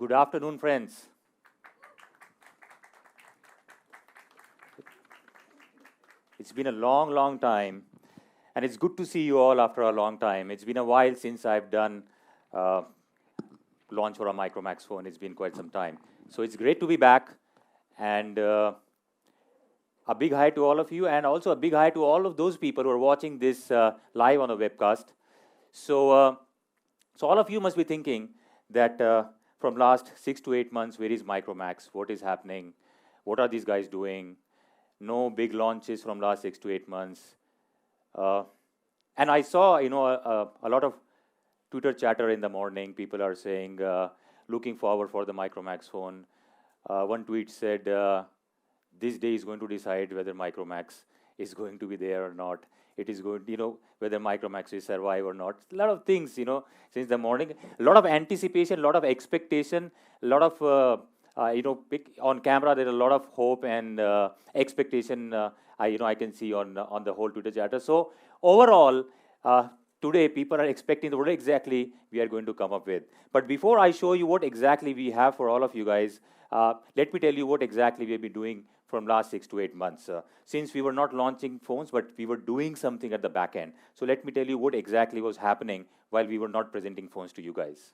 Good afternoon, friends. It's been a long, long time, and it's good to see you all after a long time. It's been a while since I've done uh, launch for a Micromax phone. It's been quite some time. So it's great to be back, and a big hi to all of you, and also a big hi to all of those people who are watching this live on a webcast. So, so all of you must be thinking that from last 6 to 8 months, where is Micromax? What is happening? What are these guys doing? No big launches from last 6 to 8 months. Uh, and I saw, a lot of Twitter chatter in the morning. People are saying, looking forward for the Micromax phone. One tweet said, this day is going to decide whether Micromax is going to be there or not. It is going, whether Micromax will survive or not. A lot of things, since the morning. A lot of anticipation, a lot of expectation, a lot of, on camera, there's a lot of hope and expectation. I can see on the whole Twitter chatter. So overall, today people are expecting what exactly we are going to come up with. But before I show you what exactly we have for all of you guys, let me tell you what exactly we have been doing from last 6 to 8 months. Since we were not launching phones, but we were doing something at the back end. So let me tell you what exactly was happening while we were not presenting phones to you guys.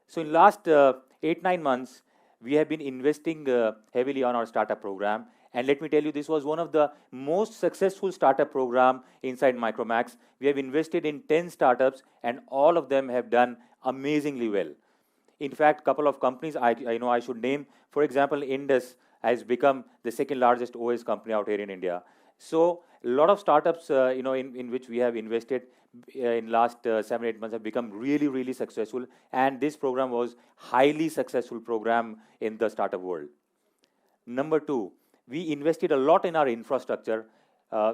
So in last 8-9 months, we have been investing heavily on our startup program. And let me tell you, this was one of the most successful startup program inside Micromax. We have invested in 10 startups, and all of them have done amazingly well. In fact, a couple of companies I should name. For example, Indus has become the second largest OS company out here in India. So a lot of startups, in which we have invested in last 7-8 months have become really, really successful. And this program was highly successful program in the startup world. Number two, we invested a lot in our infrastructure.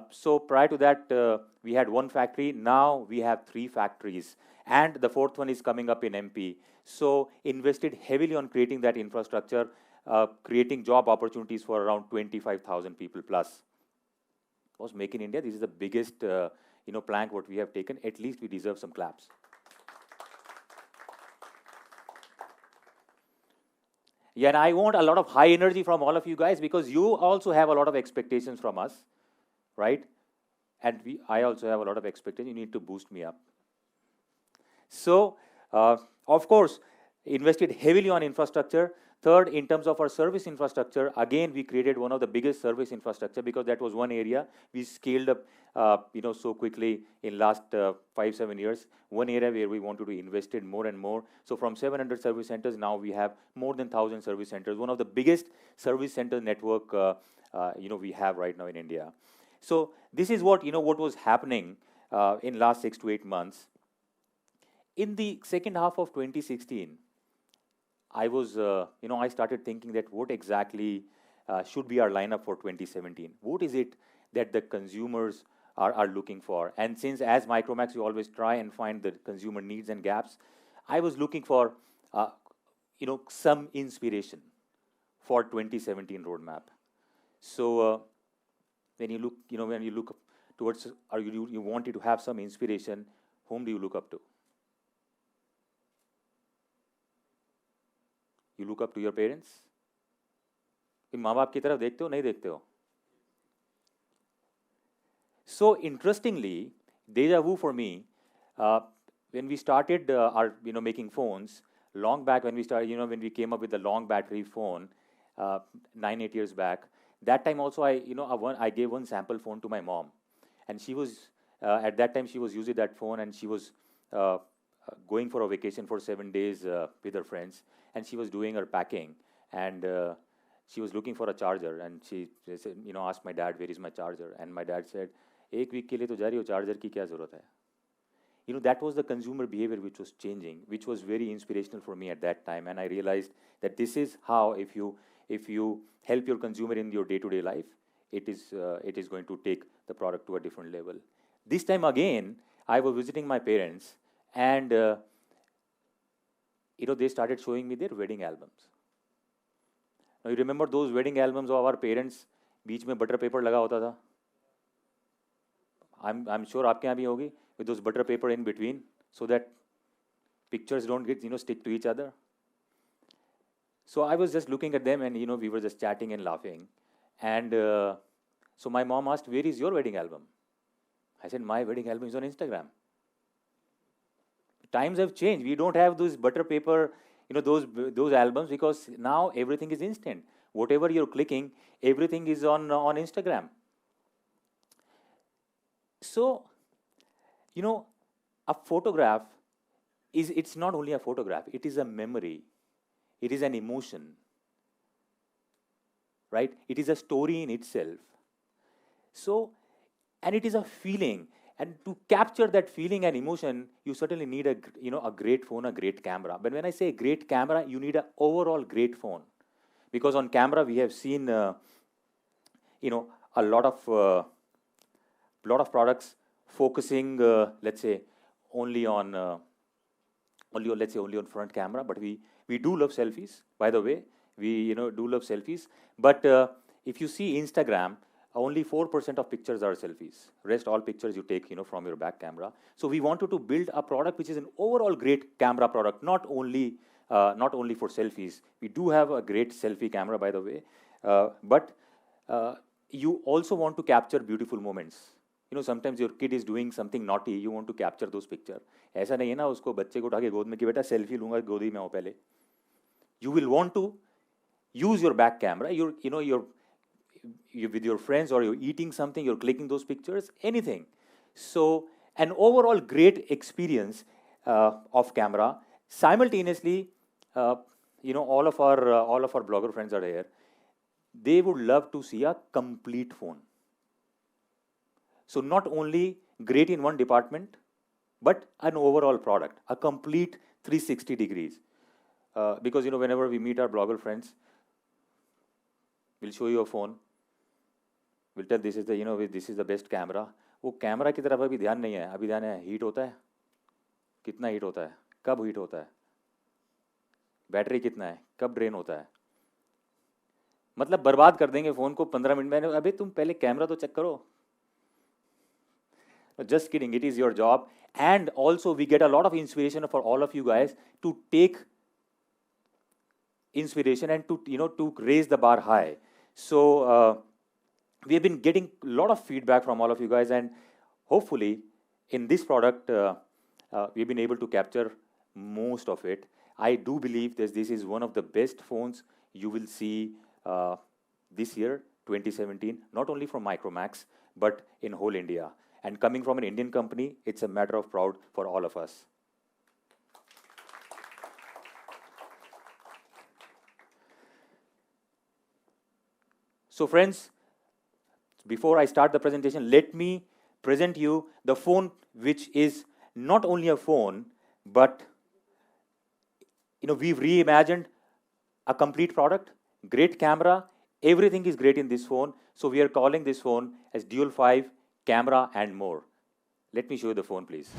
So prior to that, we had one factory. Now we have 3 factories. And the 4th one is coming up in MP. So invested heavily on creating that infrastructure, creating job opportunities for around 25,000 people plus. Of course, Make in India, this is the biggest plank what we have taken. At least we deserve some claps. Yeah, and I want a lot of high energy from all of you guys because you also have a lot of expectations from us, right? And I also have a lot of expectations. You need to boost me up. So, of course, invested heavily on infrastructure. Third, in terms of our service infrastructure, again, we created one of the biggest service infrastructure because that was one area we scaled up, so quickly in last 5-7 years. One area where we wanted to invest in more and more. So from 700 service centers, now we have more than 1,000 service centers. One of the biggest service center network, we have right now in India. So this is what was happening in last 6 to 8 months. In the second half of 2016, I was, I started thinking that what exactly should be our lineup for 2017? What is it that the consumers are looking for? And since as Micromax, we always try and find the consumer needs and gaps, I was looking for, some inspiration for 2017 roadmap. So when you look towards, or you wanted to have some inspiration, whom do you look up to? You look up to your parents? माँ बाप की तरफ देखते हो नहीं देखते हो? So interestingly, deja vu for me, when we started our making phones long back, when we started when we came up with the long battery phone 9-8 years back, that time also I gave one sample phone to my mom, and she was at that time she was using that phone, and she was going for a vacation for 7 days with her friends, and she was doing her packing, and she was looking for a charger, and she said, asked my dad, where is my charger? And my dad said, एक week के लिए तो जा रही हो, charger की क्या ज़रूरत है? That was the consumer behavior which was changing, which was very inspirational for me at that time, and I realized that this is how, if you help your consumer in your day-to-day life, it is going to take the product to a different level. This time again, I was visiting my parents, and they started showing me their wedding albums. Now you remember those wedding albums of our parents? बीच में butter paper लगा होता था. I'm sure आपके यहाँ भी होगी, with those butter paper in between, so that pictures don't get, stick to each other. So I was just looking at them and, we were just chatting and laughing. And so my mom asked, where is your wedding album? I said, my wedding album is on Instagram. Times have changed. We don't have those butter paper, those albums, because now everything is instant. Whatever you're clicking, everything is on Instagram. So, a photograph it's not only a photograph, it is a memory, it is an emotion, right? It is a story in itself. So, and it is a feeling. And to capture that feeling and emotion, you certainly need a great phone, a great camera. But when I say great camera, you need an overall great phone, because on camera we have seen, a lot of products focusing, let's say, only on front camera. But we do love selfies. By the way, we do love selfies. But if you see Instagram, only 4% of pictures are selfies. Rest all pictures you take, from your back camera. So we wanted to build a product which is an overall great camera product, not only for selfies. We do have a great selfie camera, by the way, but you also want to capture beautiful moments. Sometimes your kid is doing something naughty, you want to capture those pictures. ऐसा नहीं है ना उसको बच्चे को उठा के गोद में कि बेटा सेल्फी लूंगा गोदी में हो पहले. You will want to use your back camera. You're with your friends, or you're eating something, you're clicking those pictures, anything. So an overall great experience of camera. Simultaneously, all of our blogger friends are here. They would love to see a complete phone. So not only great in one department, but an overall product, a complete 360 degrees. Because whenever we meet our blogger friends, we'll show you a phone. We'll tell this is the best camera. वो camera की तरफ अभी ध्यान नहीं है. अभी ध्यान है हीट होता है, कितना हीट होता है, कब हीट होता है, बैटरी कितना है, कब ड्रेन होता है. मतलब बर्बाद कर देंगे फोन को 15 मिनट में. अबे तुम पहले कैमरा तो चेक करो. Just kidding, it is your job. And also we get a lot of inspiration for all of you guys to take inspiration and to raise the bar high. So we have been getting a lot of feedback from all of you guys, and hopefully in this product we've been able to capture most of it. I do believe that this is one of the best phones you will see this year, 2017, not only from Micromax, but in whole India. And coming from an Indian company, it's a matter of proud for all of us. So friends, before I start the presentation, let me present you the phone, which is not only a phone, but we've reimagined a complete product, great camera, everything is great in this phone. So we are calling this phone as Dual 5 camera and more. Let me show you the phone, please.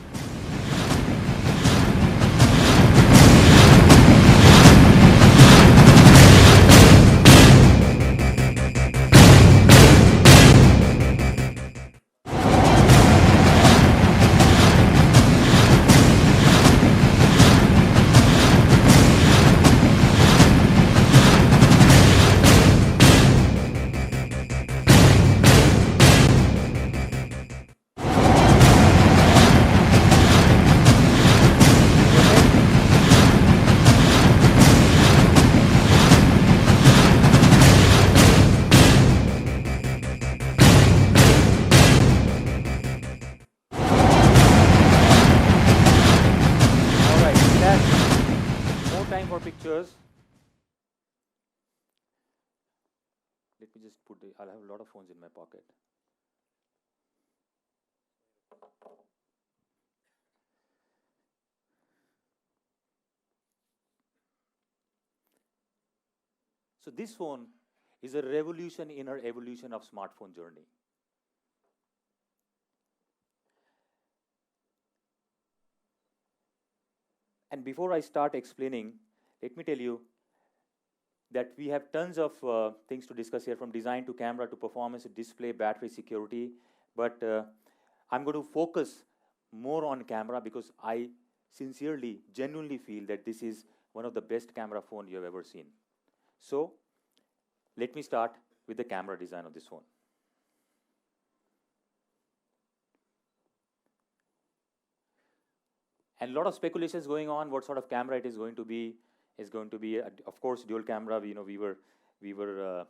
Pictures. Let me just I'll have a lot of phones in my pocket. So this phone is a revolution in our evolution of smartphone journey. And before I start explaining, let me tell you that we have tons of things to discuss here, from design to camera to performance, display, battery, security. But I'm going to focus more on camera because I sincerely, genuinely feel that this is one of the best camera phone you have ever seen. So let me start with the camera design of this phone. And a lot of speculations going on what sort of camera it is going to be. Is going to be, of course, dual camera. We were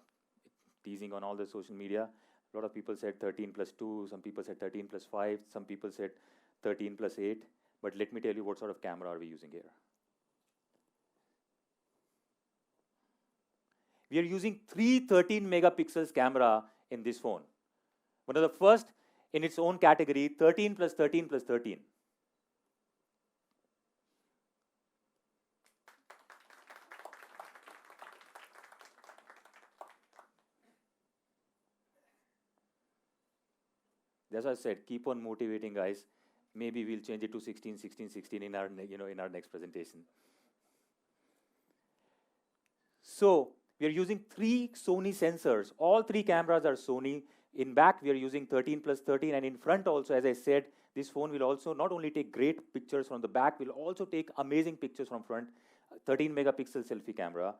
teasing on all the social media. A lot of people said 13 plus 2, some people said 13 plus 5, some people said 13 plus 8. But let me tell you what sort of camera are we using here. We are using 13 megapixels camera in this phone. One of the first in its own category, 13 plus 13 plus 13. That's why I said, keep on motivating, guys. Maybe we'll change it to 16, 16, 16 in our, in our next presentation. So we are using 3 Sony sensors. All 3 cameras are Sony. In back, we are using 13 plus 13, and in front also, as I said, this phone will also not only take great pictures from the back, will also take amazing pictures from front. 13 megapixel selfie camera.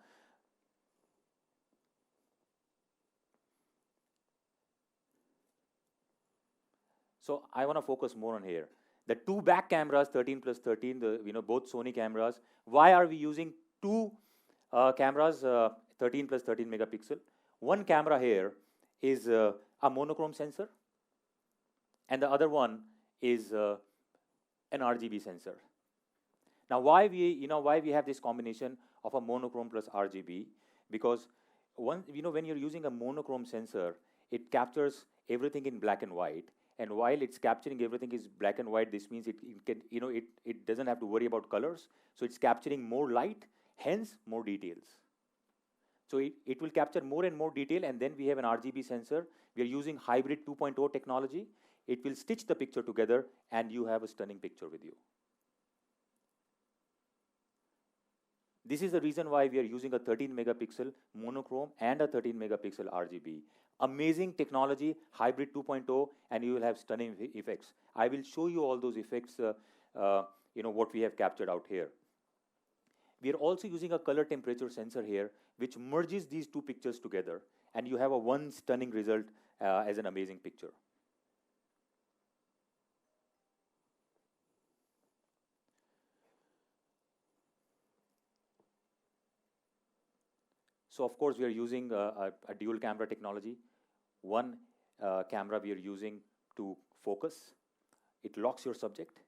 So I want to focus more on here. The 2 back cameras, 13 plus 13, both Sony cameras. Why are we using 2 cameras, 13 plus 13 megapixel? One camera here is a monochrome sensor, and the other one is an RGB sensor. Now, why we have this combination of a monochrome plus RGB? Because when you're using a monochrome sensor, it captures everything in black and white. And while it's capturing everything is black and white, this means it doesn't have to worry about colors. So it's capturing more light, hence more details. So it will capture more and more detail, and then we have an RGB sensor. We are using hybrid 2.0 technology. It will stitch the picture together, and you have a stunning picture with you. This is the reason why we are using a 13 megapixel monochrome and a 13 megapixel RGB. Amazing technology, hybrid 2.0, and you will have stunning effects. I will show you all those effects, what we have captured out here. We are also using a color temperature sensor here, which merges these 2 pictures together, and you have a one stunning result as an amazing picture. So of course, we are using a dual camera technology. One camera we are using to focus. It locks your subject.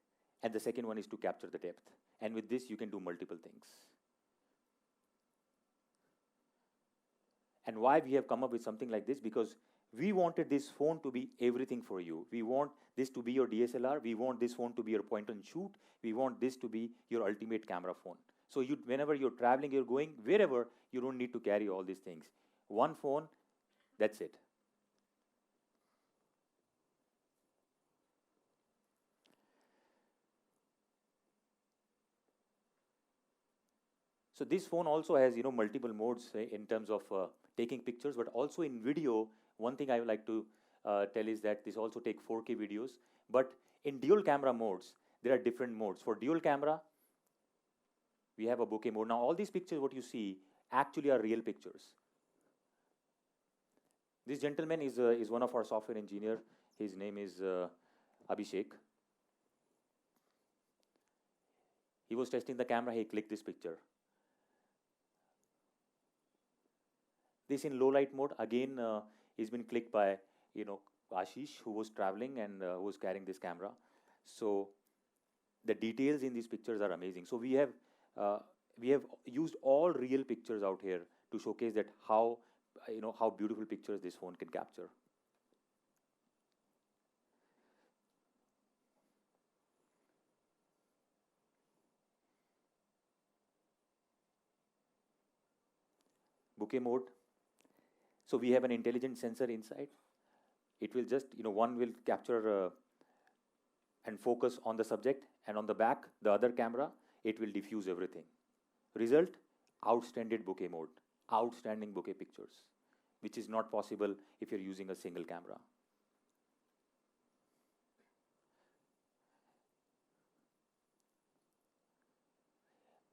And the second one is to capture the depth. And with this, you can do multiple things. And why we have come up with something like this? Because we wanted this phone to be everything for you. We want this to be your DSLR. We want this phone to be your point and shoot. We want this to be your ultimate camera phone. So whenever you're traveling, you're going wherever, you don't need to carry all these things. One phone, that's it. So this phone also has multiple modes in terms of taking pictures, but also in video. One thing I would like to tell is that this also takes 4K videos. But in dual camera modes, there are different modes. For dual camera, we have a bokeh mode. Now, all these pictures, what you see, actually are real pictures. This gentleman is one of our software engineer. His name is Abhishek. He was testing the camera. He clicked this picture. This in low light mode, again, he's been clicked by, Ashish, who was traveling and who was carrying this camera. So the details in these pictures are amazing. So we have used all real pictures out here to showcase that how beautiful pictures this phone can capture. Bokeh mode. So we have an intelligent sensor inside. It will just, one will capture and focus on the subject, and on the back, the other camera, it will diffuse everything. Result, outstanding bokeh mode, outstanding bokeh pictures, which is not possible if you're using a single camera.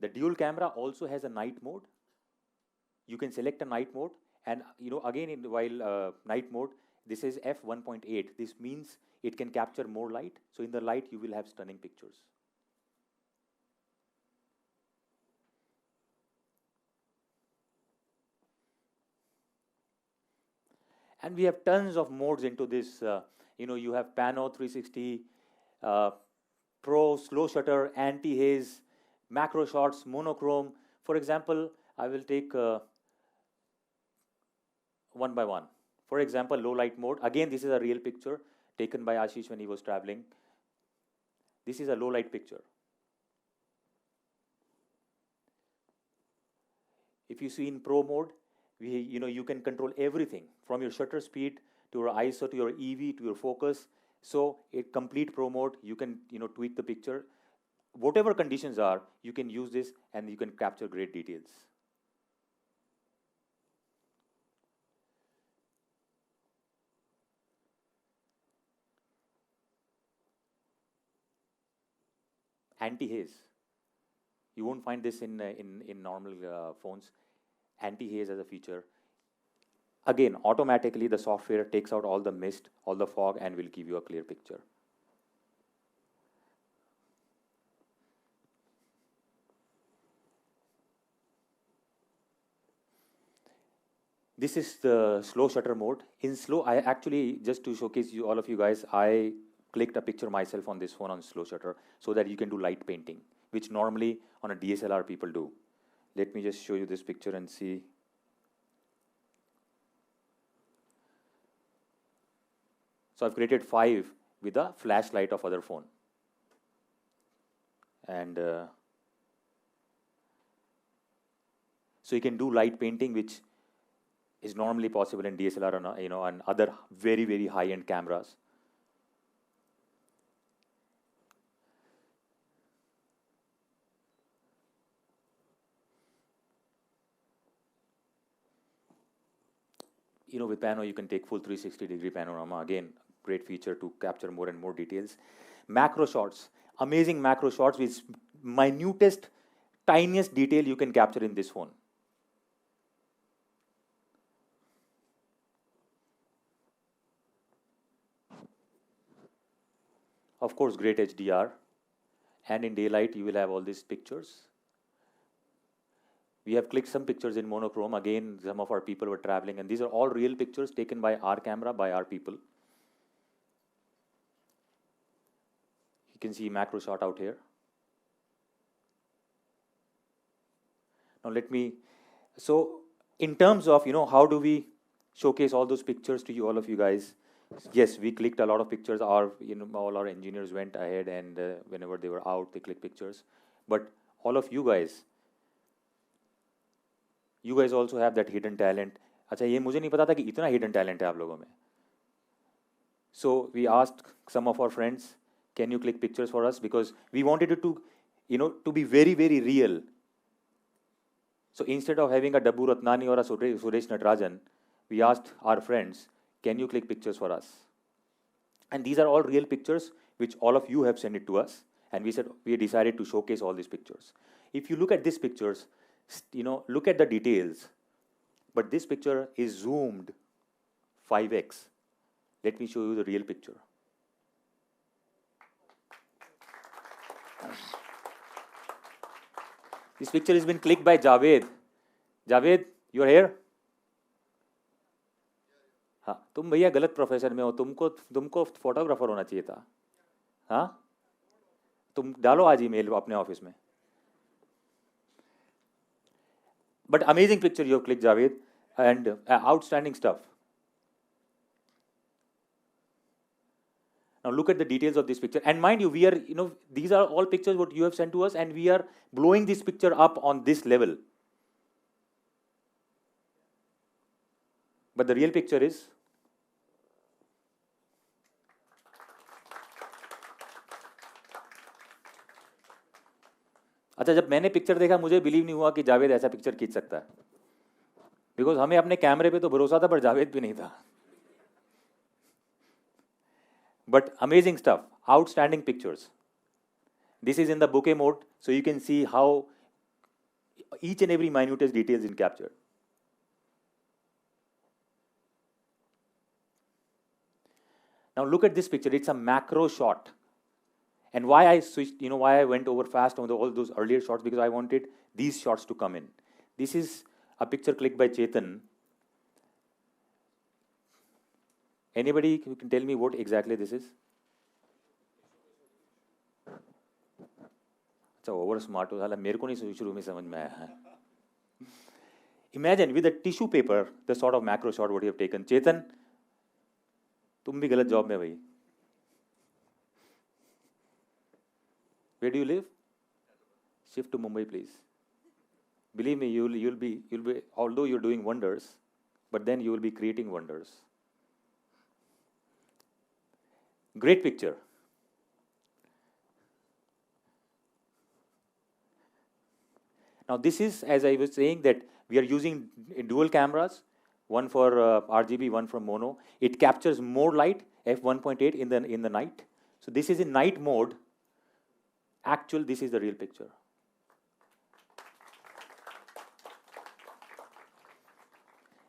The dual camera also has a night mode. You can select a night mode, and again while night mode, this is f1.8. This means it can capture more light. So in the light, you will have stunning pictures. And we have tons of modes into this. You have Pano 360, Pro, slow shutter, anti-haze, macro shots, monochrome. For example, I will take one by one. For example, low light mode. Again, this is a real picture taken by Ashish when he was traveling. This is a low light picture. If you see in Pro mode, you can control everything from your shutter speed to your ISO to your EV to your focus. So a complete Pro mode, you can tweak the picture. Whatever conditions are, you can use this and you can capture great details. Anti-haze. You won't find this in normal phones. Anti-haze as a feature. Again, automatically the software takes out all the mist, all the fog, and will give you a clear picture. This is the slow shutter mode. In slow, I actually, just to showcase you, all of you guys, I clicked a picture myself on this phone on slow shutter so that you can do light painting, which normally on a DSLR people do. Let me just show you this picture and see. So I've created 5 with a flashlight of other phone. And so you can do light painting, which is normally possible in DSLR and other very, very high-end cameras. With Pano, you can take full 360-degree panorama. Again, great feature to capture more and more details. Macro shots, amazing macro shots with minutest, tiniest detail you can capture in this phone. Of course, great HDR. And in daylight, you will have all these pictures. We have clicked some pictures in monochrome. Again, some of our people were traveling, and these are all real pictures taken by our camera, by our people. You can see macro shot out here. Now so in terms of, how do we showcase all those pictures to you, all of you guys? Yes, we clicked a lot of pictures. All our engineers went ahead and whenever they were out, they clicked pictures. But all of you guys also have that hidden talent. अच्छा, ये मुझे नहीं पता था कि इतना hidden talent है आप लोगों में. So we asked some of our friends, can you click pictures for us? Because we wanted it to, to be very, very real. So instead of having a Dabbu Ratnani or a Suresh Natarajan, we asked our friends, can you click pictures for us? And these are all real pictures which all of you have sent it to us. And we said, we decided to showcase all these pictures. If you look at these pictures, look at the details. But this picture is zoomed 5x. Let me show you the real picture. This picture has been clicked by Javed. Javed, you are here? हाँ, तुम भैया गलत profession में हो. तुमको photographer होना चाहिए था. हाँ, तुम डालो आज ईमेल अपने ऑफिस में. But amazing picture you have clicked, Javed, and outstanding stuff. Now look at the details of this picture. And mind you, we are, these are all pictures what you have sent to us, and we are blowing this picture up on this level. But the real picture is, अच्छा, जब मैंने picture देखा मुझे believe नहीं हुआ कि जावेद ऐसा picture खींच सकता है. बिकॉज हमें अपने कैमरे पे तो भरोसा था, पर जावेद भी नहीं था. But amazing stuff, outstanding pictures. This is in the bokeh mode, so you can see how Each and every minutest detail is captured. Now look at this picture. It's a macro shot. And why I switched, why I went over fast on all those earlier shots, because I wanted these shots to come in. This is a picture clicked by Chetan. Anybody who can tell me what exactly this is? अच्छा over smart हो साला मेरे को नहीं शुरू में समझ में आया. Imagine with a tissue paper the sort of macro shot what you have taken. Chetan, तुम भी गलत जॉब में भाई. Where do you live? Shift to Mumbai, please. Believe me, you'll be although you're doing wonders, but then you will be creating wonders. Great picture. Now this is, as I was saying, that we are using dual cameras, one for RGB, one for mono. It captures more light, f1.8 in the night. So this is in night mode. Actual, this is the real picture.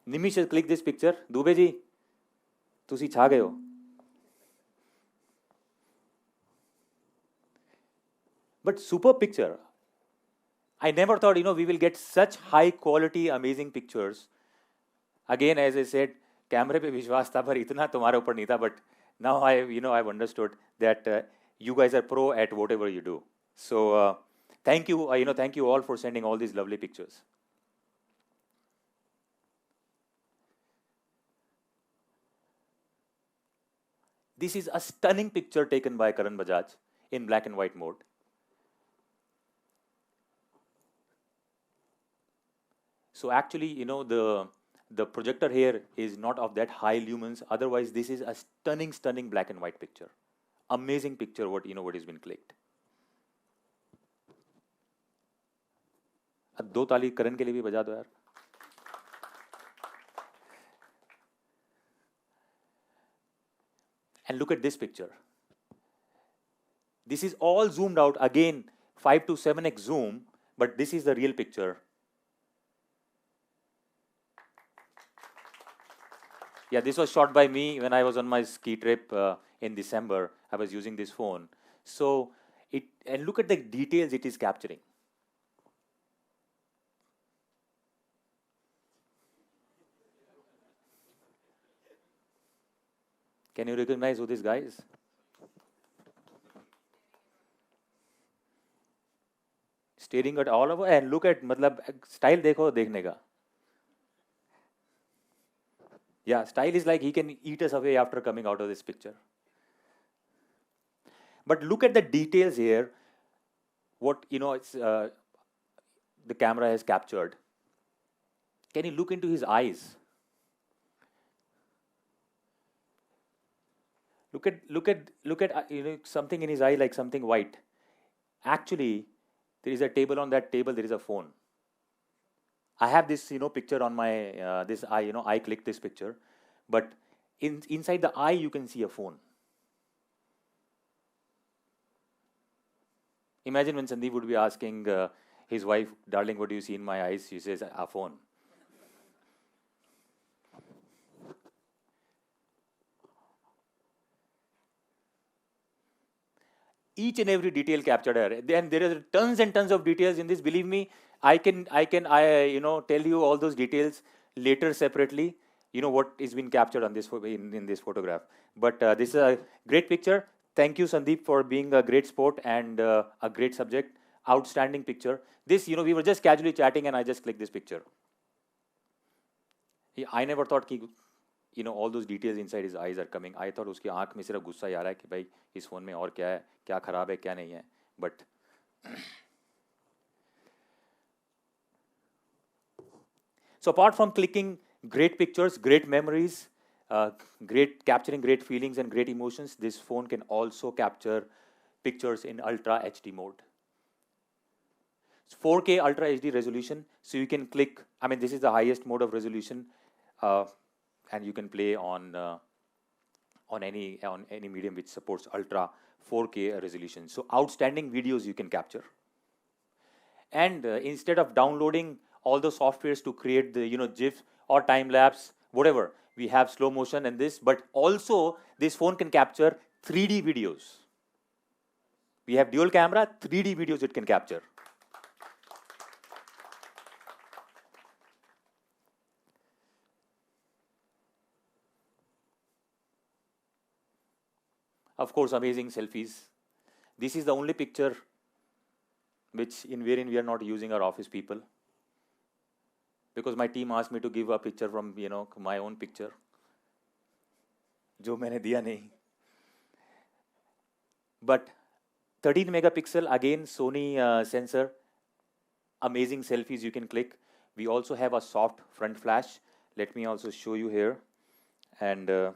Nimish has clicked this picture. Dubey ji, तुसी छा गए हो. But super picture. I never thought, we will get such high quality, amazing pictures. Again, as I said, camera पे विश्वास था पर इतना तुम्हारे ऊपर नहीं था. But now I've understood that you guys are pro at whatever you do. So thank you, thank you all for sending all these lovely pictures. This is a stunning picture taken by Karan Bajaj in black and white mode. So actually, the projector here is not of that high lumens. Otherwise, this is a stunning, stunning black and white picture. Amazing picture. What has been clicked. अब 2 ताली करण के लिए भी बजा दो यार. And look at this picture. This is all zoomed out. Again, 5 to 7x zoom, but this is the real picture. Yeah, this was shot by me when I was on my ski trip in December. I was using this phone. So, and look at the details it is capturing. Can you recognize who this guy is? Staring at all over and look at, मतलब style देखो देखने का. Yeah, style is like he can eat us away after coming out of this picture. But look at the details here. What it's the camera has captured. Can you look into his eyes? Look at something in his eye, like something white. Actually, there is a table. On that table there is a phone. I have this picture on my this eye. I clicked this picture, but inside the eye you can see a phone. Imagine when Sandeep would be asking his wife, "Darling, what do you see in my eyes?" She says, "A phone." Each and every detail captured here. Then there are tons and tons of details in this. Believe me, I can tell you all those details later separately. What is being captured on this in this photograph. But this is a great picture. Thank you, Sandeep, for being a great sport and a great subject. Outstanding picture. This, we were just casually chatting and I just clicked this picture. I never thought all those details inside his eyes are coming. I thought उसकी आँख में सिर्फ गुस्सा ही आ रहा है कि भाई इस फोन में और क्या है, क्या खराब है, क्या नहीं है. But so apart from clicking great pictures, great memories, capturing great feelings and great emotions, this phone can also capture pictures in Ultra HD mode. It's 4K Ultra HD resolution, so you can click. I mean, this is the highest mode of resolution. And you can play on any medium which supports ultra 4K resolution. So outstanding videos you can capture. And instead of downloading all the softwares to create the GIF or time lapse, whatever, we have slow motion and this, but also this phone can capture 3D videos. We have dual camera, 3D videos it can capture. Of course, amazing selfies. This is the only picture wherein we are not using our office people, because my team asked me to give a picture from my own picture, जो मैंने दिया नहीं. But 13 megapixel, again Sony sensor, amazing selfies you can click. We also have a soft front flash. Let me also show you here. And can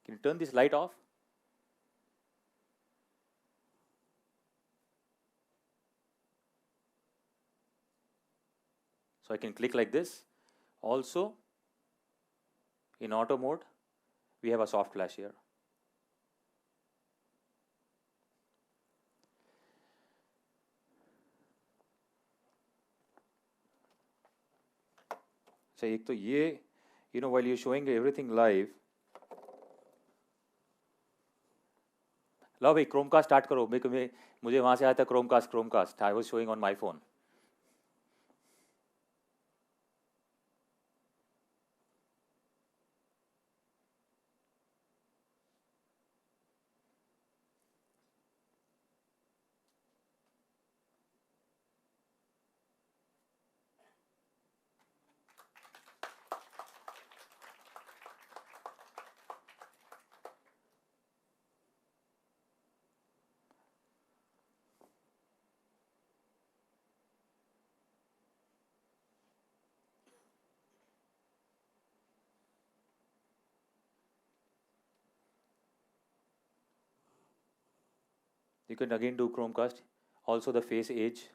you turn this light off? So I can click like this. Also, in auto mode, we have a soft flash here. So एक तो ये, while you're showing everything live, लो भाई Chromecast start करो. मुझे वहाँ से आया था Chromecast. I was showing on my phone. You can again do Chromecast. Also the face age.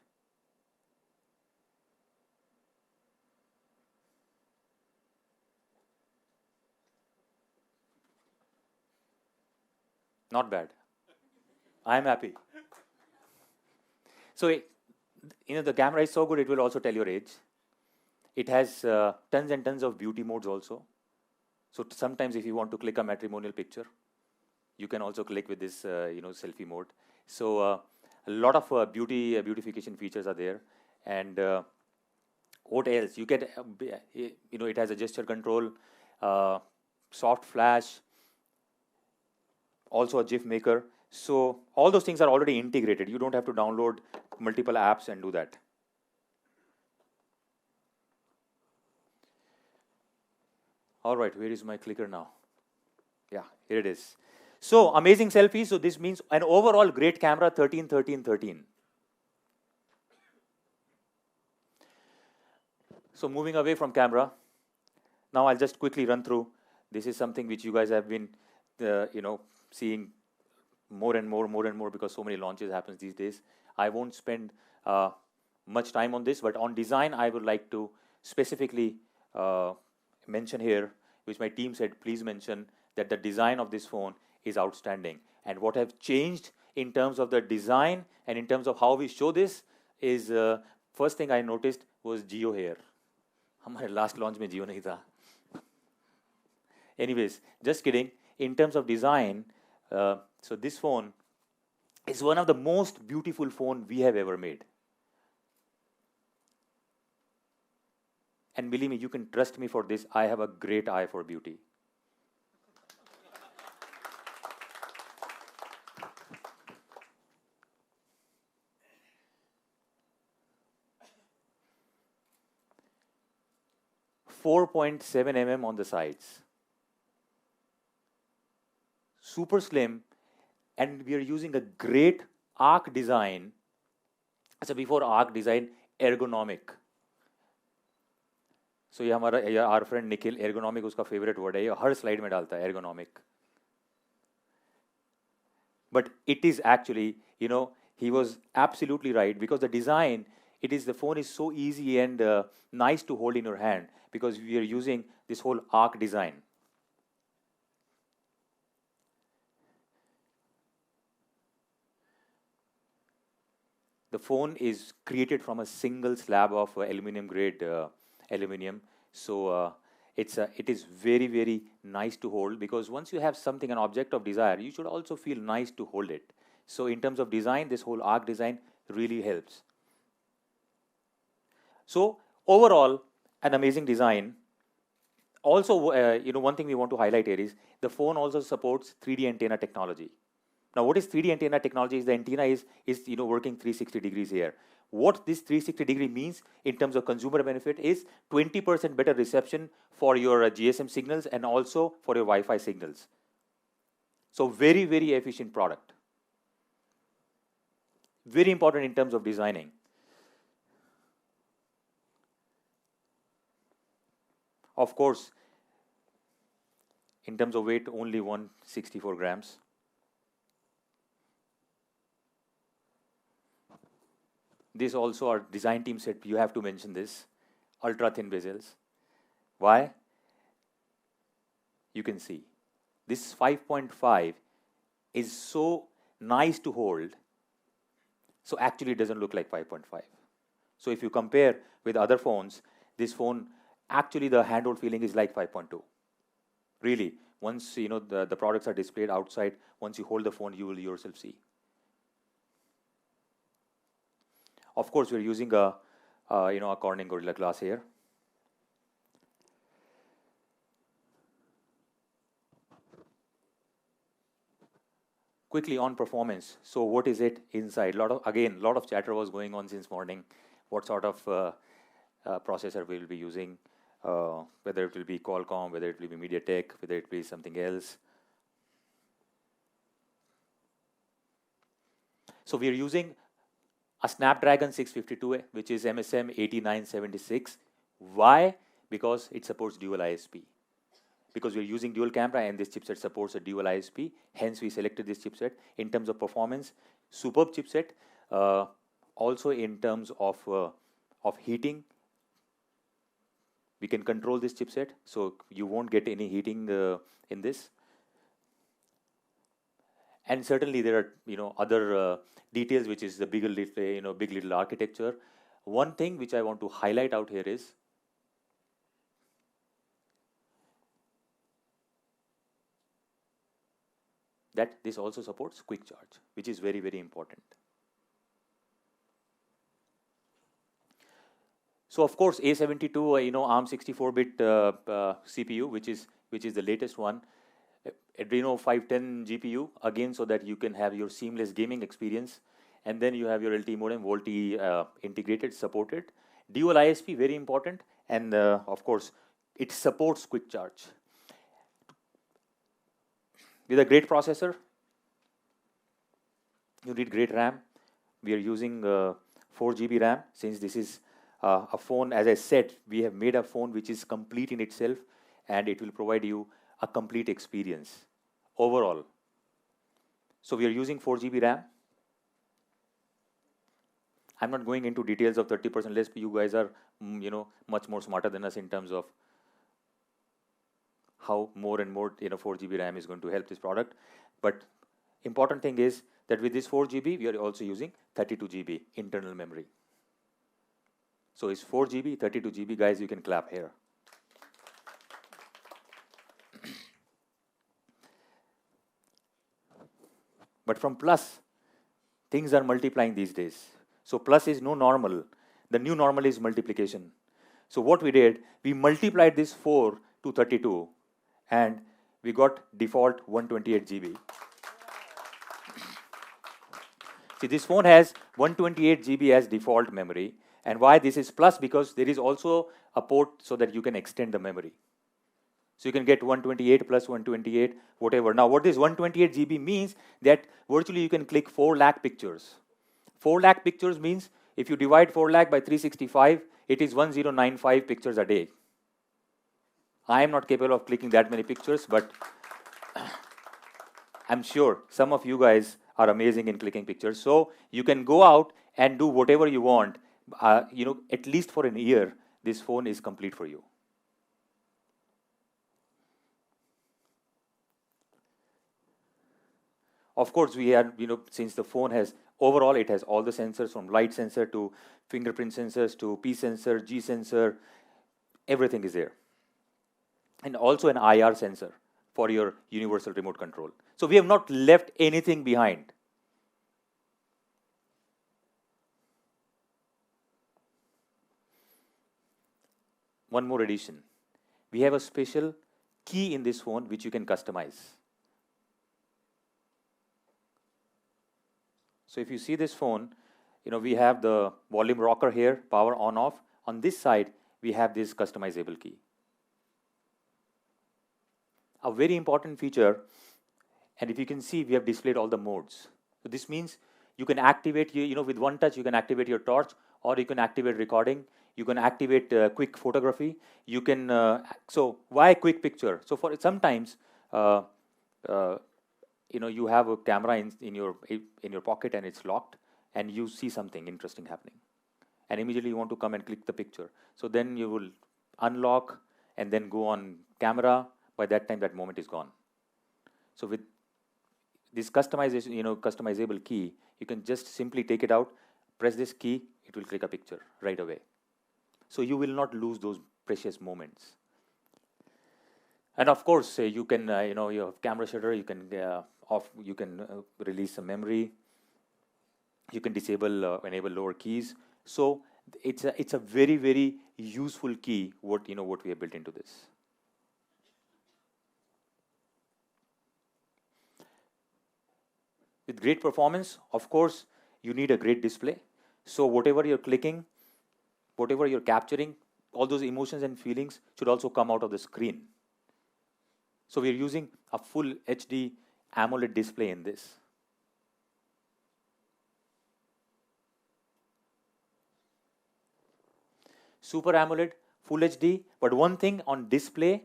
Not bad. I am happy. So, the camera is so good, it will also tell your age. It has tons and tons of beauty modes also. So sometimes if you want to click a matrimonial picture, you can also click with this, selfie mode. So a lot of beautification features are there. And what else? You get, it has a gesture control, soft flash, also a GIF maker. So all those things are already integrated. You don't have to download multiple apps and do that. All right, where is my clicker now? Yeah, here it is. So amazing selfies. So this means an overall great camera, 13, 13, 13. So moving away from camera, now I'll just quickly run through. This is something which you guys have been, seeing more and more because so many launches happens these days. I won't spend much time on this, but on design, I would like to specifically mention here, which my team said, please mention that the design of this phone is outstanding. And what have changed in terms of the design and in terms of how we show this is, first thing I noticed was Jio here. हमारे last launch में Jio नहीं था. Anyways, just kidding. In terms of design, so this phone is one of the most beautiful phone we have ever made. And believe me, you can trust me for this. I have a great eye for beauty. .7 mm on the sides. Super slim, and we are using a great arc design. So before arc design, ergonomic. So ये हमारा our friend Nikhil, ergonomic उसका favorite word है. ये हर slide में डालता है ergonomic. But it is actually, he was absolutely right, because the design, the phone is so easy and nice to hold in your hand. because we are using this whole arc design. The phone is created from a single slab of aluminum grade aluminum. So it is very, very nice to hold, because once you have something, an object of desire, you should also feel nice to hold it. So in terms of design, this whole arc design really helps. So overall, an amazing design. Also, one thing we want to highlight here is the phone also supports 3D antenna technology. Now, what is 3D antenna technology? Is the antenna is working 360 degrees here. What this 360 degree means in terms of consumer benefit is 20% better reception for your GSM signals and also for your Wi-Fi signals. So very, very efficient product. Very important in terms of designing. Of course, in terms of weight, only 164 grams. This also our design team said, you have to mention this, ultra thin bezels. Why? You can see, this 5.5 is so nice to hold, so actually it doesn't look like 5.5. So if you compare with other phones, this phone, actually the handhold feeling is like 5.2. Really, once the products are displayed outside, once you hold the phone, you will yourself see. Of course, we're using a Corning Gorilla Glass here. Quickly on performance. So what is it inside? Lot of chatter was going on since morning. What sort of processor we'll be using? Whether it will be Qualcomm, whether it will be MediaTek, whether it will be something else. So we are using a Snapdragon 652, which is MSM 8976. Why? Because it supports dual ISP. Because we're using dual camera and this chipset supports a dual ISP. Hence, we selected this chipset. In terms of performance, superb chipset. Also in terms of heating, we can control this chipset, so you won't get any heating in this. And certainly there are other details, which is the big little architecture. One thing which I want to highlight out here is that this also supports quick charge, which is very, very important. So of course A72 ARM 64-bit CPU, which is the latest one. Adreno 510 GPU, again, so that you can have your seamless gaming experience. And then you have your LTE modem, VoLTE integrated, supported. Dual ISP, very important. And of course, it supports quick charge. With a great processor, you need great RAM. We are using 4 GB RAM, since this is a phone, as I said, we have made a phone which is complete in itself, and it will provide you a complete experience overall. So we are using 4 GB RAM. I'm not going into details of 30% less. You guys are, much more smarter than us in terms of how more and more 4 GB RAM is going to help this product. But important thing is that with this 4 GB, we are also using 32 GB internal memory. So it's 4 GB, 32 GB, guys, you can clap here. But from Plus, things are multiplying these days. So Plus is no normal. The new normal is multiplication. So what we did, we multiplied this 4 to 32, and we got default 128 GB. See, this phone has 128 GB as default memory. And why this is Plus? Because there is also a port so that you can extend the memory. So you can get 128 plus 128, whatever. Now, what this 128 GB means, that virtually you can click 4 lakh pictures. 4 lakh pictures means if you divide 4 lakh by 365, it is 1095 pictures a day. I am not capable of clicking that many pictures, but I'm sure some of you guys are amazing in clicking pictures. So you can go out and do whatever you want. At least for an year, this phone is complete for you. Of course, we had, since the phone has, overall, it has all the sensors from light sensor to fingerprint sensors to P sensor, G sensor, everything is there. And also an IR sensor for your universal remote control. So we have not left anything behind. One more addition. We have a special key in this phone which you can customize. So if you see this phone, we have the volume rocker here, power on off. On this side, we have this customizable key. A very important feature, and if you can see, we have displayed all the modes. So this means you can activate, with one touch, you can activate your torch, or you can activate recording. You can activate quick photography. You can, so why quick picture? So for sometimes, you have a camera in your pocket and it's locked, and you see something interesting happening, and immediately you want to come and click the picture. So then you will unlock and then go on camera. By that time, that moment is gone. So with this customization, customizable key, you can just simply take it out, press this key, it will click a picture right away. So you will not lose those precious moments. And of course, you can, you have camera shutter, you can release some memory, you can disable, enable lower keys. So it's a very, very useful key. What we have built into this. With great performance, of course, you need a great display. So whatever you're clicking, whatever you're capturing, all those emotions and feelings should also come out of the screen. So we're using a full HD AMOLED display in this. Super AMOLED, full HD, but one thing on display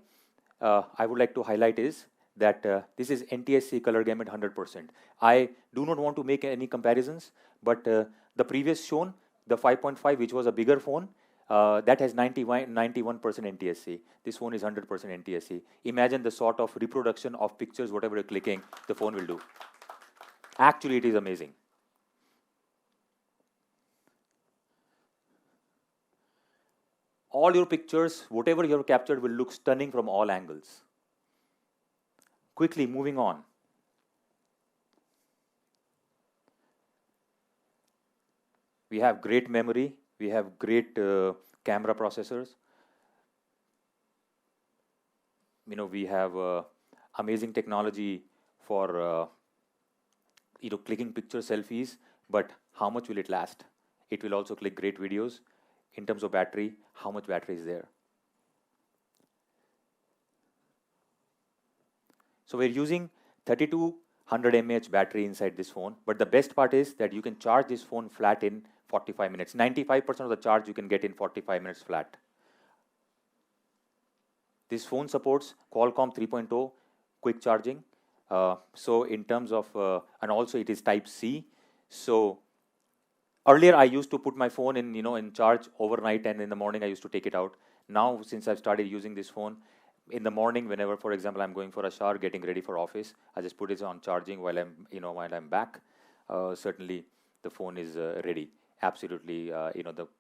I would like to highlight is that this is NTSC color gamut 100%. I do not want to make any comparisons, but the previous shown, the 5.5, which was a bigger phone, that has 91% NTSC. This phone is 100% NTSC. Imagine the sort of reproduction of pictures, whatever you're clicking, the phone will do. Actually, it is amazing. All your pictures, whatever you have captured, will look stunning from all angles. Quickly, moving on. We have great memory. We have great camera processors. We have amazing technology for clicking picture selfies. But how much will it last? It will also click great videos. In terms of battery, how much battery is there? So we're using 3200 mAh battery inside this phone. But the best part is that you can charge this phone flat in 45 minutes. 95% of the charge you can get in 45 minutes flat. This phone supports Qualcomm 3.0 quick charging. So in terms of, and also it is Type C. So earlier I used to put my phone in charge overnight, and in the morning I used to take it out. Now, since I've started using this phone, in the morning, whenever, for example, I'm going for a shower, getting ready for office, I just put it on charging while I'm back. Certainly, the phone is ready. Absolutely,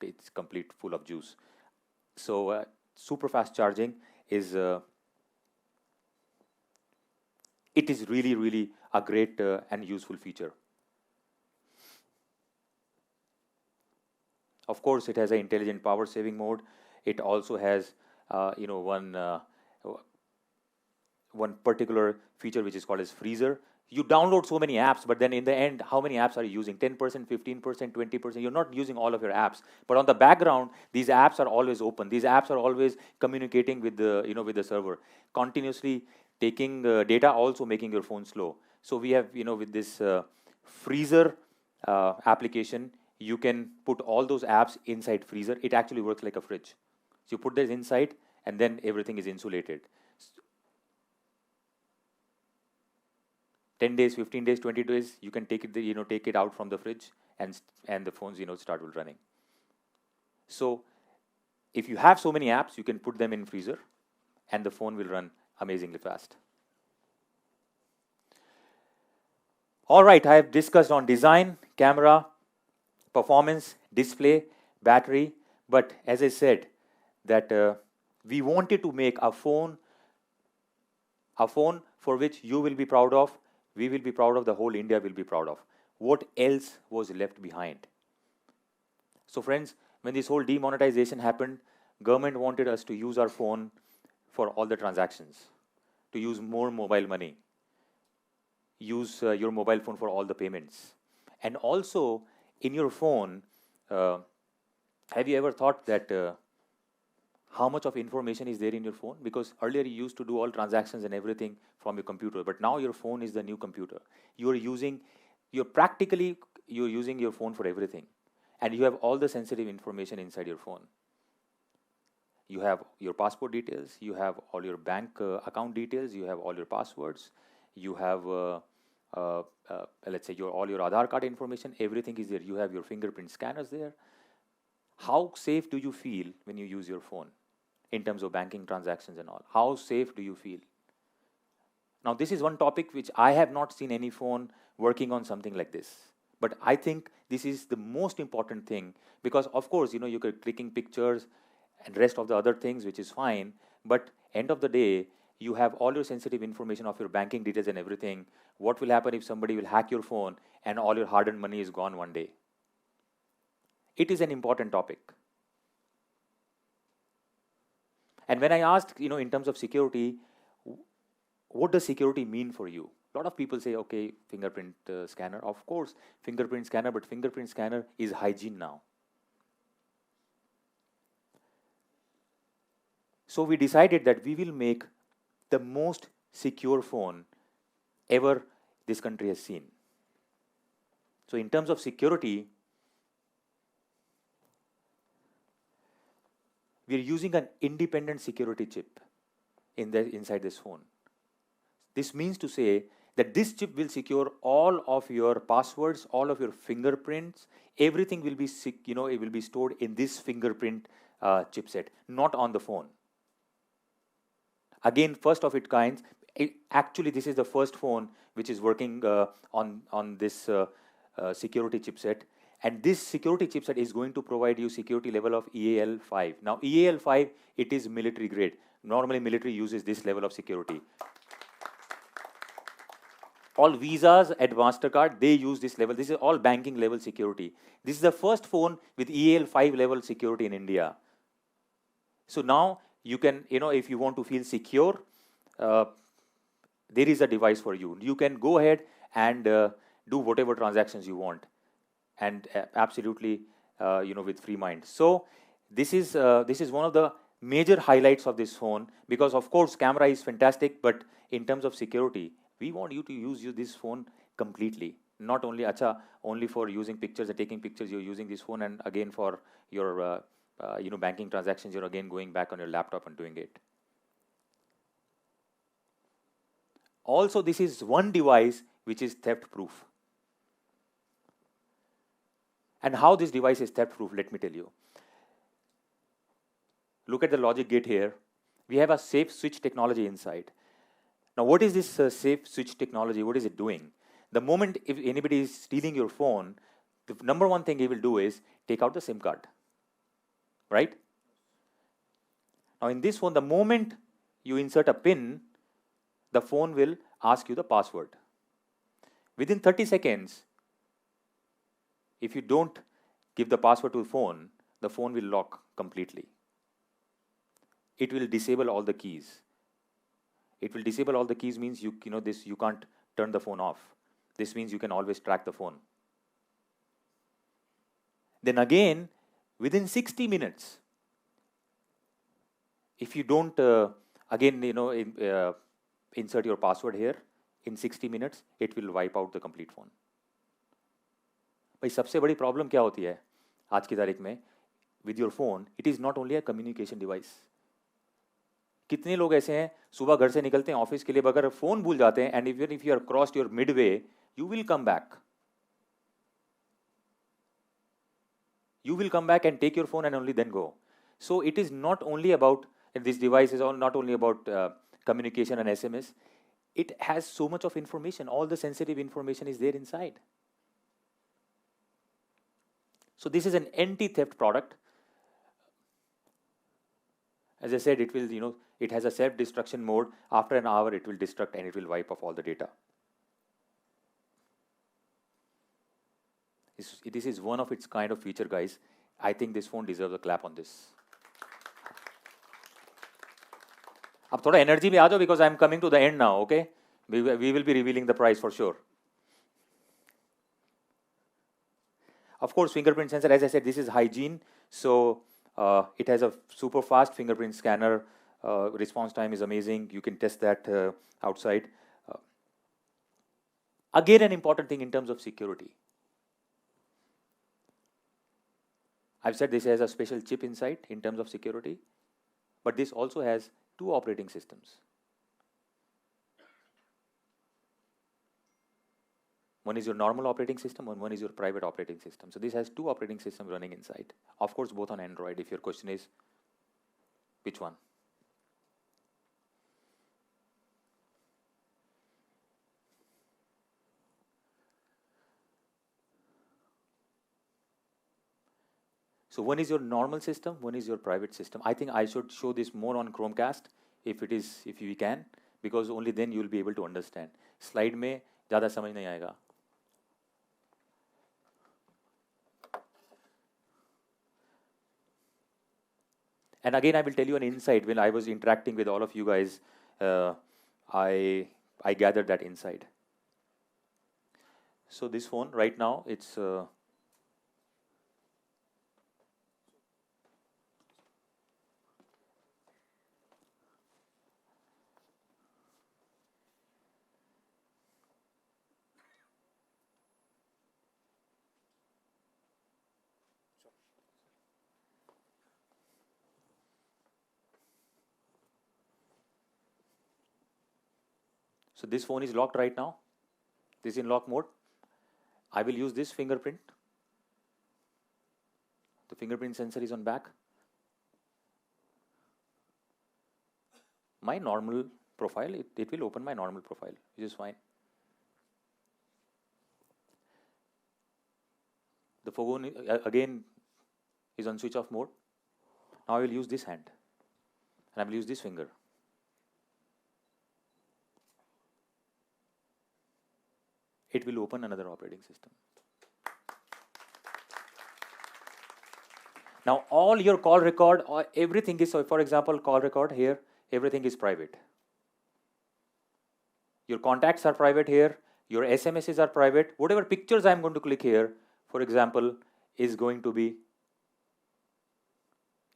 it's complete full of juice. So super fast charging is it is really, really a great and useful feature. Of course, it has an intelligent power saving mode. It also has one particular feature which is called as freezer. You download so many apps, but then in the end, how many apps are you using? 10%, 15%, 20%? You're not using all of your apps. But on the background, these apps are always open. These apps are always communicating with the, with the server, continuously taking data, also making your phone slow. So we have, with this freezer application, you can put all those apps inside freezer. It actually works like a fridge. So you put this inside, and then everything is insulated. 10 days, 15 days, 20 days, you can take it, take it out from the fridge, and the phones, start running. So if you have so many apps, you can put them in freezer, and the phone will run amazingly fast. All right, I have discussed on design, camera, performance, display, battery, but as I said, that we wanted to make a phone for which you will be proud of, we will be proud of, the whole India will be proud of. What else was left behind? So friends, when this whole demonetization happened, government wanted us to use our phone for all the transactions, to use more mobile money, use your mobile phone for all the payments. And also, in your phone, have you ever thought that how much of information is there in your phone? Because earlier you used to do all transactions and everything from your computer, but now your phone is the new computer. You're using your phone for everything, and you have all the sensitive information inside your phone. You have your passport details, you have all your bank account details, you have all your passwords, you have let's say all your Aadhaar card information, everything is there. You have your fingerprint scanners there. How safe do you feel when you use your phone in terms of banking transactions and all? How safe do you feel? Now, this is one topic which I have not seen any phone working on something like this. But I think this is the most important thing, because of course, you could clicking pictures and rest of the other things, which is fine. But end of the day, you have all your sensitive information of your banking details and everything. What will happen if somebody will hack your phone and all your hard-earned money is gone one day? It is an important topic. And when I asked, in terms of security, what does security mean for you? A lot of people say, okay, fingerprint scanner. Of course, fingerprint scanner, but fingerprint scanner is hygiene now. So we decided that we will make the most secure phone ever this country has seen. So in terms of security, we are using an independent security chip inside this phone. This means to say that this chip will secure all of your passwords, all of your fingerprints. Everything will be, it will be stored in this fingerprint chipset, not on the phone. Again, first of its kind. Actually, this is the first phone which is working on this security chipset. And this security chipset is going to provide you security level of EAL5. Now, EAL5, it is military grade. Normally, military uses this level of security. All Visas and MasterCard, they use this level. This is all banking level security. This is the first phone with EAL5 level security in India. So now, you can, if you want to feel secure, there is a device for you. You can go ahead and do whatever transactions you want, and absolutely, with free mind. So this is one of the major highlights of this phone, because of course camera is fantastic, but in terms of security, we want you to use this phone completely. Not only only for using pictures and taking pictures, you're using this phone, and again for your banking transactions, you're again going back on your laptop and doing it. Also, this is one device which is theft proof. And how this device is theft proof, let me tell you. Look at the logic gate here. We have a safe switch technology inside. Now, what is this safe switch technology? What is it doing? The moment if anybody is stealing your phone, the number one thing he will do is take out the SIM card. Right? Now, in this phone, the moment you insert a PIN, the phone will ask you the password. Within 30 seconds, if you don't give the password to the phone will lock completely. It will disable all the keys. It will disable all the keys means you can't turn the phone off. This means you can always track the phone. Then again, within 60 minutes, if you don't insert your password here, in 60 minutes, it will wipe out the complete phone. भाई सबसे बड़ी problem क्या होती है आज की तारीख में with your phone? It is not only a communication device. कितने लोग ऐसे हैं सुबह घर से निकलते हैं ऑफिस के लिए, अगर फोन भूल जाते हैं, and even if you are crossed your mid way, you will come back. You will come back and take your phone and only then go. So it is not only about, this device is not only about communication and SMS. it has so much of information. All the sensitive information is there inside. So this is an anti-theft product. As I said, it will, it has a self-destruction mode. After an hour, it will destruct and it will wipe off all the data. This is one of its kind of feature, guys. I think this phone deserves a clap on this. अब थोड़ा energy में आ जाओ, because I'm coming to the end now, okay? We will be revealing the price for sure. Of course, fingerprint sensor, as I said, this is hygiene. So it has a super fast fingerprint scanner. Response time is amazing. You can test that outside. Again, an important thing in terms of security. I've said this has a special chip inside in terms of security, but this also has 2 operating systems. One is your normal operating system and one is your private operating system. So this has 2 operating systems running inside. Of course, both on Android, if your question is, which one? So one is your normal system, one is your private system. I think I should show this more on Chromecast if we can, because only then you will be able to understand. Slide में ज़्यादा समझ नहीं आएगा. And again, I will tell you an insight. When I was interacting with all of you guys, I gathered that insight. So this phone right now, it's so this phone is locked right now. This is in lock mode. I will use this fingerprint. The fingerprint sensor is on back. My normal profile, it will open my normal profile, which is fine. The phone again is on switch off mode. Now I will use this hand and I will use this finger. It will open another operating system. Now all your call record, or everything is, so for example, call record here, everything is private. Your contacts are private here, your SMSs are private. Whatever pictures I'm going to click here, for example, is going to be,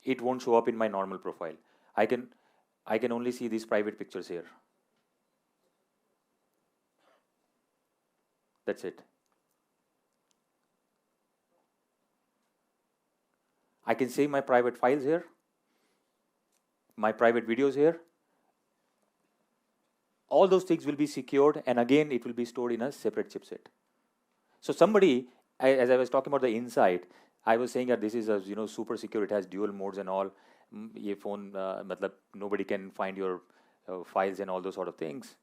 it won't show up in my normal profile. I can only see these private pictures here. That's it. I can save my private files here, my private videos here. All those things will be secured, and again, it will be stored in a separate chipset. So somebody, as I was talking about the insight, I was saying that this is a super secure. It has dual modes and all. Ye phone, matlab, nobody can find your files and all those sort of things.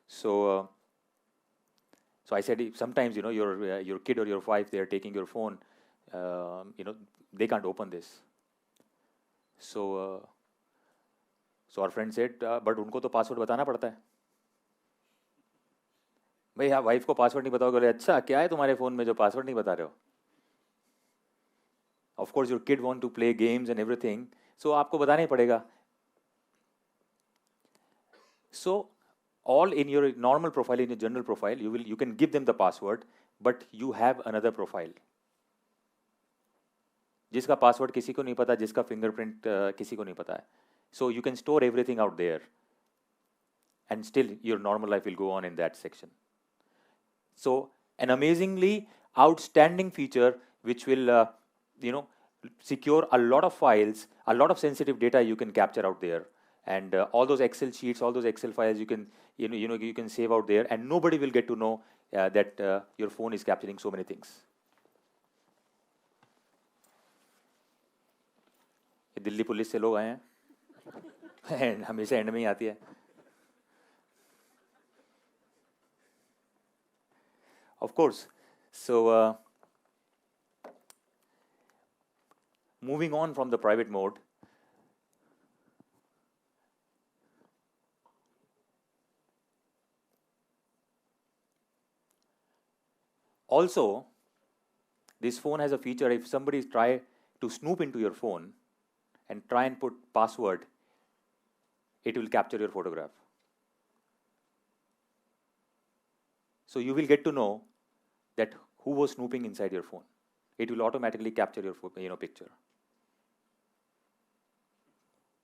So I said, sometimes your kid or your wife, they are taking your phone, they can't open this. So our friend said, but उनको तो password बताना पड़ता है. भाई आप wife को password नहीं बताओगे, अच्छा क्या है तुम्हारे फोन में जो पासवर्ड नहीं बता रहे हो? Of course, your kid want to play games and everything, so आपको बताना ही पड़ेगा. So all in your normal profile, in your general profile, you can give them the password, but you have another profile. जिसका password किसी को नहीं पता, जिसका fingerprint किसी को नहीं पता है. So you can store everything out there, and still your normal life will go on in that section. So an amazingly outstanding feature which will secure a lot of files, a lot of sensitive data you can capture out there, and all those Excel sheets, all those Excel files you can you can save out there, and nobody will get to know that your phone is capturing so many things. Delhi police से लोग आए हैं, हमेशा and में ही आती है. Of course. So moving on from the private mode, also this phone has a feature. If somebody try to snoop into your phone and try and put password, it will capture your photograph. So you will get to know that who was snooping inside your phone. It will automatically capture your picture.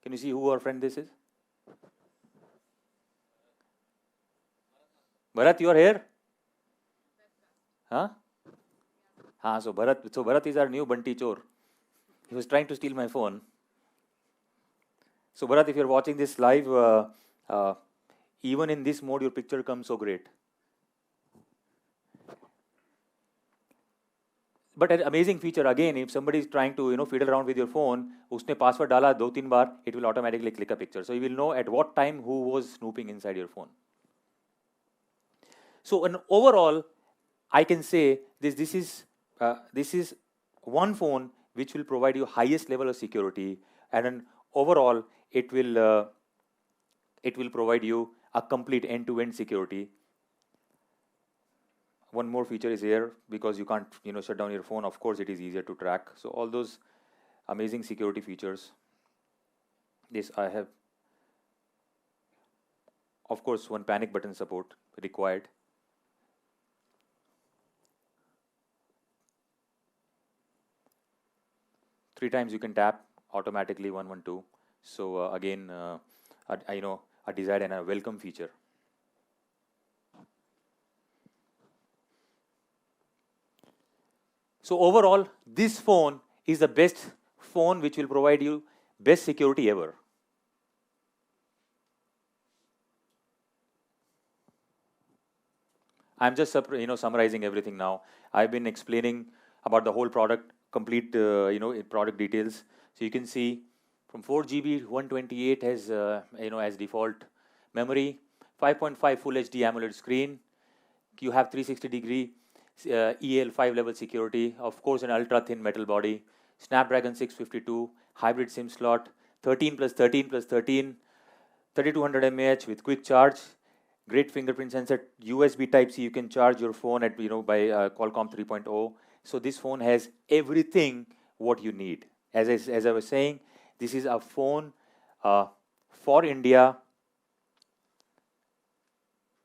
Can you see who our friend this is? Bharat, you are here? Huh? So Bharat is our new Bunty Chor. He was trying to steal my phone. So Bharat, if you're watching this live, even in this mode, your picture comes so great. But an amazing feature again, if somebody is trying to fiddle around with your phone, उसने password डाला 2-3 बार, it will automatically click a picture. So you will know at what time who was snooping inside your phone. So overall, I can say this is one phone which will provide you highest level of security, and overall it will provide you a complete end-to-end security. One more feature is here, because you can't shut down your phone. Of course, it is easier to track. So all those amazing security features. This I have. Of course, one panic button support required. Three times you can tap automatically 112. So again, a desired and a welcome feature. So overall, this phone is the best phone which will provide you best security ever. I'm just summarizing everything now. I've been explaining about the whole product, complete product details. So you can see from 4 GB 128 has as default memory, 5.5 Full HD AMOLED screen. You have 360-degree EL5 level security, of course an ultra thin metal body, Snapdragon 652, hybrid SIM slot, 13 plus 13 plus 13, 3200 mAh with quick charge, great fingerprint sensor, USB Type-C, you can charge your phone at by Qualcomm 3.0. So this phone has everything what you need. As I was saying, this is a phone for India,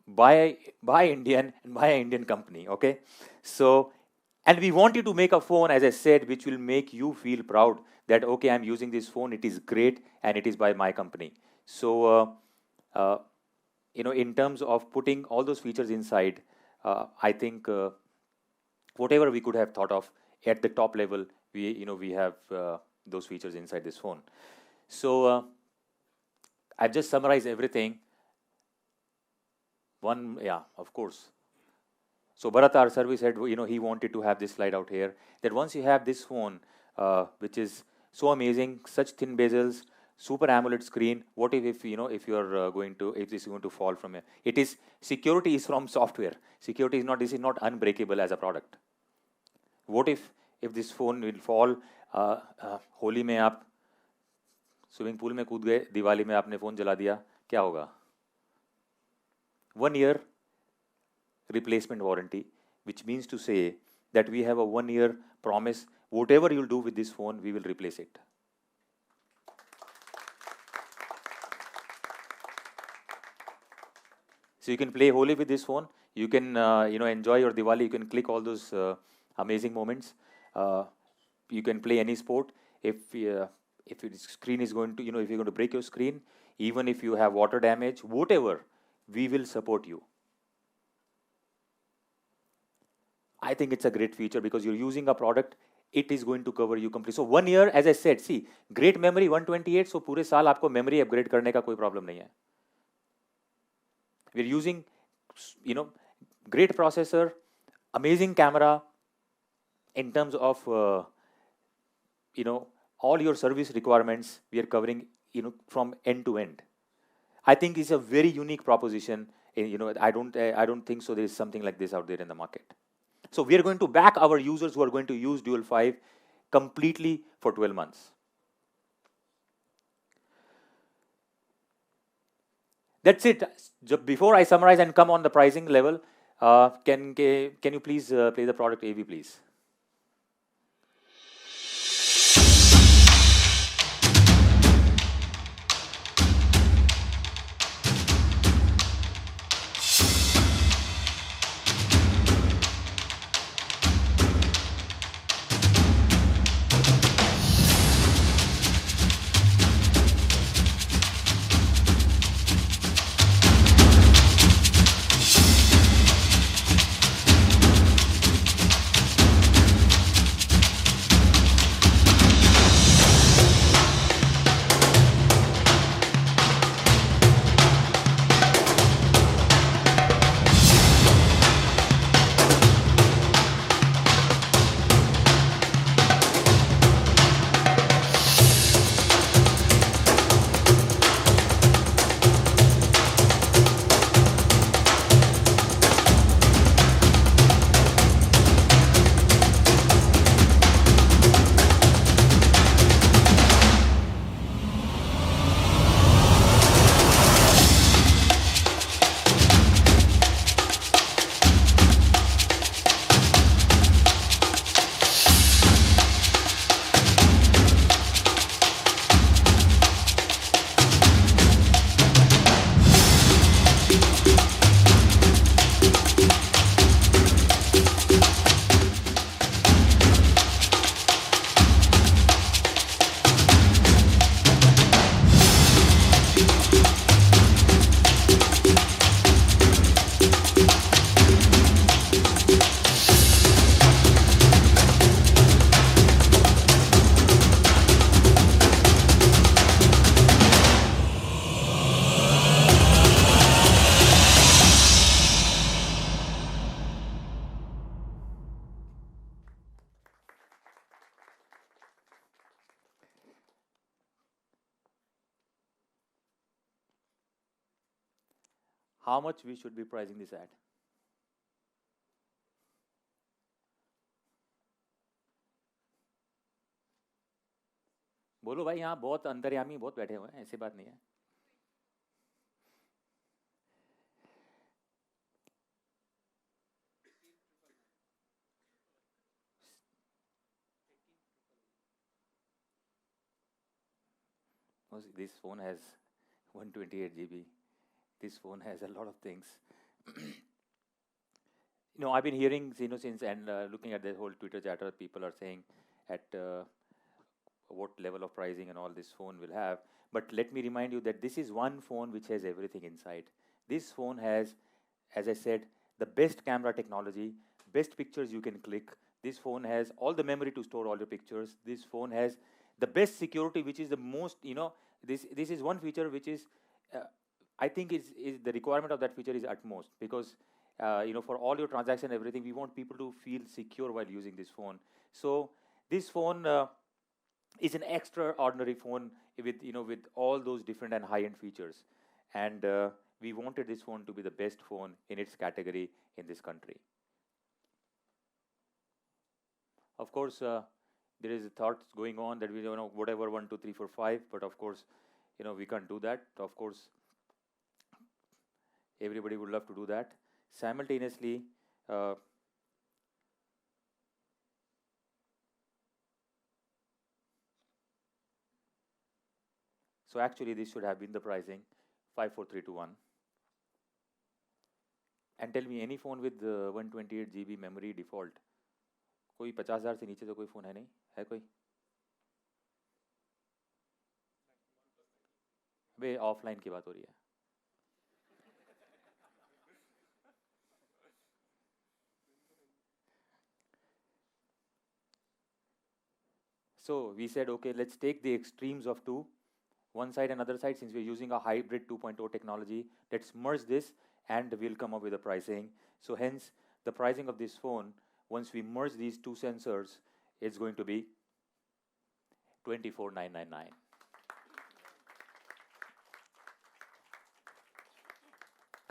by Indian and by an Indian company, okay? So, and we want you to make a phone, as I said, which will make you feel proud that, okay, I'm using this phone, it is great, and it is by my company. So, in terms of putting all those features inside, I think whatever we could have thought of at the top level, we have those features inside this phone. So, I've just summarized everything. Of course. So Bharat, our service head, he wanted to have this slide out here, that once you have this phone, which is so amazing, such thin bezels, super AMOLED screen, what if this is going to fall from here? Security is from software. Security is not, this is not unbreakable as a product. What if this phone will fall, Holi में आप swimming pool में कूद गए, दिवाली में आपने phone जला दिया, क्या होगा? 1 year replacement warranty, which means to say that we have a 1 year promise. Whatever you'll do with this phone, we will replace it. So you can play Holi with this phone. You can enjoy your Diwali. You can click all those amazing moments. You can play any sport. If your screen is going to, if you're going to break your screen, even if you have water damage, whatever, we will support you. I think it's a great feature because you're using a product, it is going to cover you completely. So 1 year, as I said, see, great memory 128, so पूरे साल आपको memory upgrade करने का कोई problem नहीं है. We're using, great processor, amazing camera in terms of, all your service requirements, we are covering, from end to end. I think it's a very unique proposition I don't think so there is something like this out there in the market. So we are going to back our users who are going to use Dual 5 completely for 12 months. That's it. Before I summarize and come on the pricing level, can you please play the product AV, please? How much we should be pricing this at? बोलो भाई, यहाँ बहुत अंतर्यामी बहुत बैठे हुए हैं, ऐसी बात नहीं है. This phone has 128 GB. This phone has a lot of things. I've been hearing, since and looking at the whole Twitter chatter, people are saying at what level of pricing and all this phone will have. But let me remind you that this is one phone which has everything inside. This phone has, as I said, the best camera technology, best pictures you can click. This phone has all the memory to store all your pictures. This phone has the best security, which is the most, this is one feature which is, I think is the requirement of that feature is utmost, because for all your transaction, everything, we want people to feel secure while using this phone. So this phone is an extraordinary phone with all those different and high-end features, and we wanted this phone to be the best phone in its category in this country. Of course, there is thoughts going on that we whatever 1, 2, 3, 4, 5, but of course, we can't do that. Of course, everybody would love to do that. Simultaneously, so actually this should have been the pricing 54321. And tell me, any phone with 128 GB memory default, कोई 50,000 से नीचे तो कोई phone है नहीं, है कोई? वे offline की बात हो रही है. So we said, okay, let's take the extremes of two, one side and other side. Since we're using a hybrid 2.0 technology, let's merge this and we'll come up with a pricing. So hence, the pricing of this phone, once we merge these two sensors, it's going to be 24,999.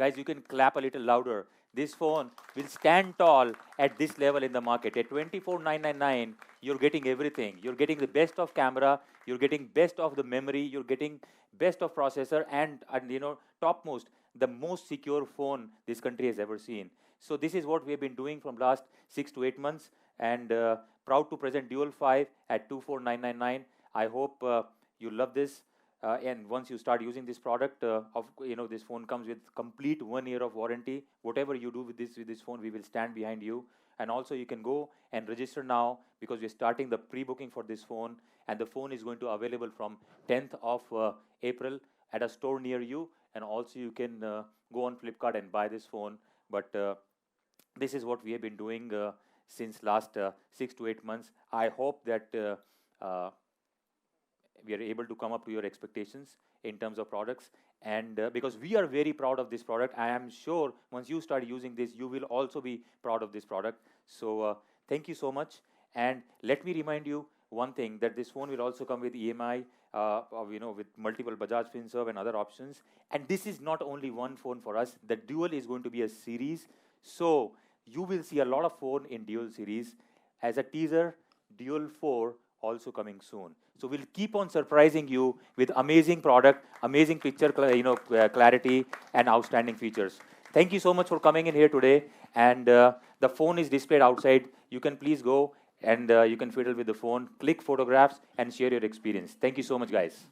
Guys, you can clap a little louder. This phone will stand tall at this level in the market. At 24,999, you're getting everything. You're getting the best of camera, you're getting best of the memory, you're getting best of processor, and topmost, the most secure phone this country has ever seen. So this is what we have been doing from last 6 to 8 months, and proud to present Dual 5 at 24,999. I hope you love this. And once you start using this product, this phone comes with complete 1 year of warranty. Whatever you do with this phone, we will stand behind you. And also, you can go and register now because we're starting the pre-booking for this phone, and the phone is going to available from 10th of April at a store near you. And also, you can go on Flipkart and buy this phone. But this is what we have been doing since last 6 to 8 months. I hope that we are able to come up to your expectations in terms of products, and because we are very proud of this product, I am sure once you start using this, you will also be proud of this product. So thank you so much, and let me remind you one thing, that this phone will also come with EMI, with multiple Bajaj Finserv and other options. And this is not only one phone for us. The Dual is going to be a series, so you will see a lot of phone in Dual series. As a teaser, Dual 4 also coming soon. So we'll keep on surprising you with amazing product, amazing picture clarity, and outstanding features. Thank you so much for coming in here today. And the phone is displayed outside. You can please go and you can fiddle with the phone, click photographs, and share your experience. Thank you so much, guys.